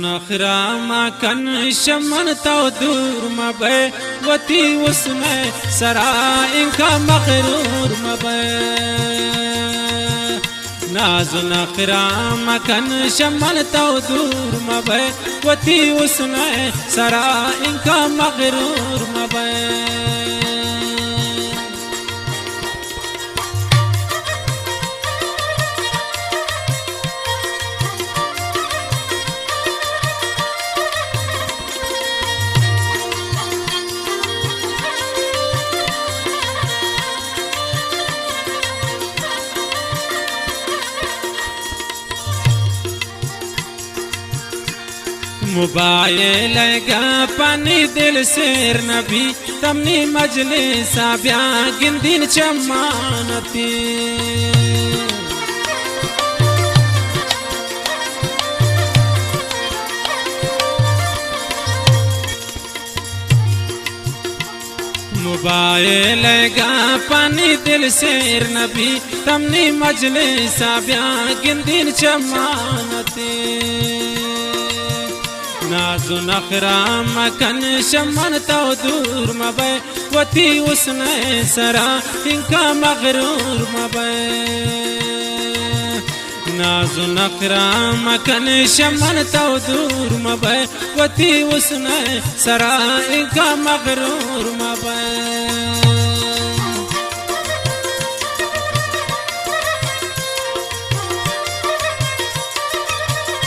नखरा मकन शमन तो दूर मबे वती उसने सरा इनका मगरूर मबे नाज नखरा मकन शमन तो दूर मबे वती उसने सरा इनका मगरूर मबे मोबाइल पानी दिल शेर नबी तमनी मजलिस ब्या गिंदिन चमानती मोबाइल पानी दिल शेर नबी तमनी मजलिस ब्या गिंदिन चमानती नाजु नखरा मकन शमन तो दूर मबे वती उसने सरा इनका मगरूर मबे नाजु नखरा मकन शमन तो दूर मबे वती उसने सरा इनका मगरूर मबे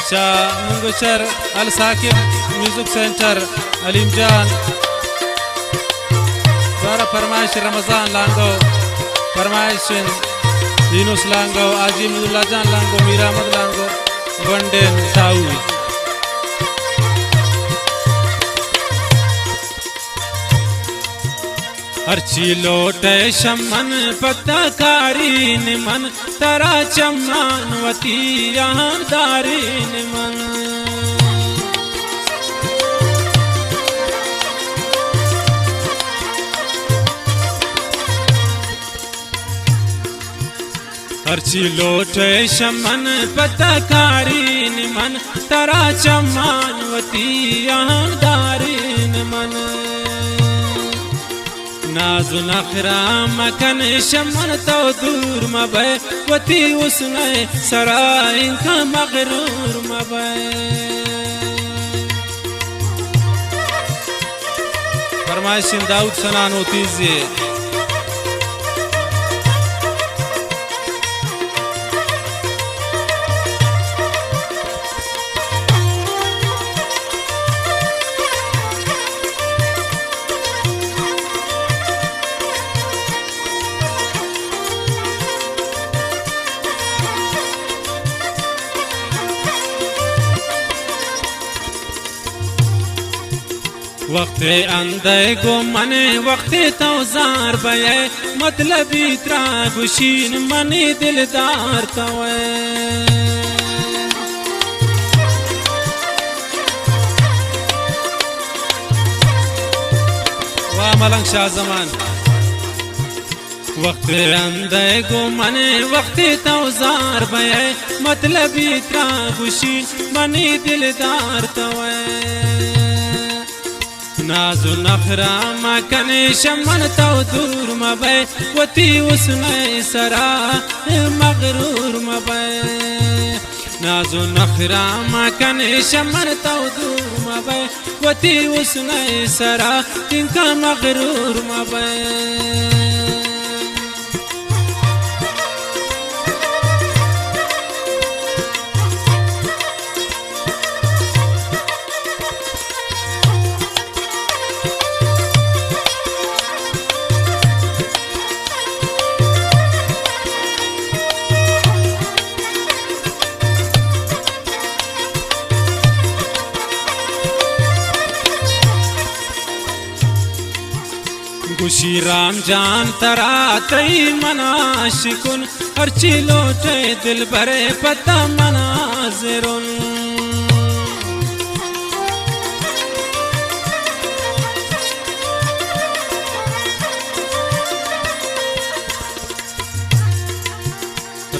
शाह मुंगशर अल साकिब म्यूजिक सेंटर अलीम जान द्वारा फरमाइश रमजान लांगो फरमाइश दीनुस लांगो आजी मुल्ला जान लांगो मीरा अहमद लांगो वनडेन ताऊ हरची लोटे शमन पता कारी मन तरा चमन वती दारी मन हरची लोटे शमन पता कारी मन तरा चमन वती दारी मन नाजु नखरा मकन शमन तो दूर मबे वती उसने सरा इनका मगरूर मबे फरमाइश दाऊद सनानो तीजिए वक्त अंदे गो मने वक्त तौजार बये मतलब इतरा गुशीन मने दिलदार तवे वाह मलंग शाह जमान वक्त अंदे गो मने वक्त तौजार बये मतलब इतरा गुशीन मने दिलदार तवे नाजु नखरा मकन शमन तो दूर मबे वती उसने सरा मगरूर मबे नाजु नखरा मकन शमन तो दूर मबे वती उसने सरा इनका मगरूर मबे खुशी राम जान तरा तई मनाशिकुन हरची लोटे दिल भरे पता मनाजिरुन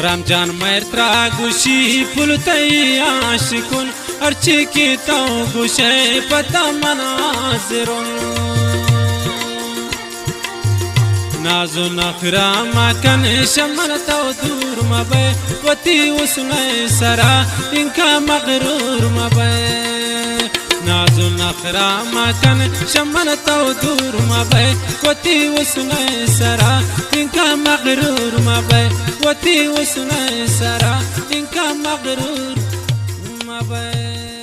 रमजान मैत्रा गुशी पुलतई आशिकुन अर्ची की तो गुशे पता मनाजिरों नाजो नखरा माकन शमन तो दूर मबे वती उसमें सरा इनका मगरूर मबे नाजो नखरा माकन शमन तो दूर मबे वती उसमें सरा इनका मगरूर मबे वती उसमें सरा इनका मगरूर मबे।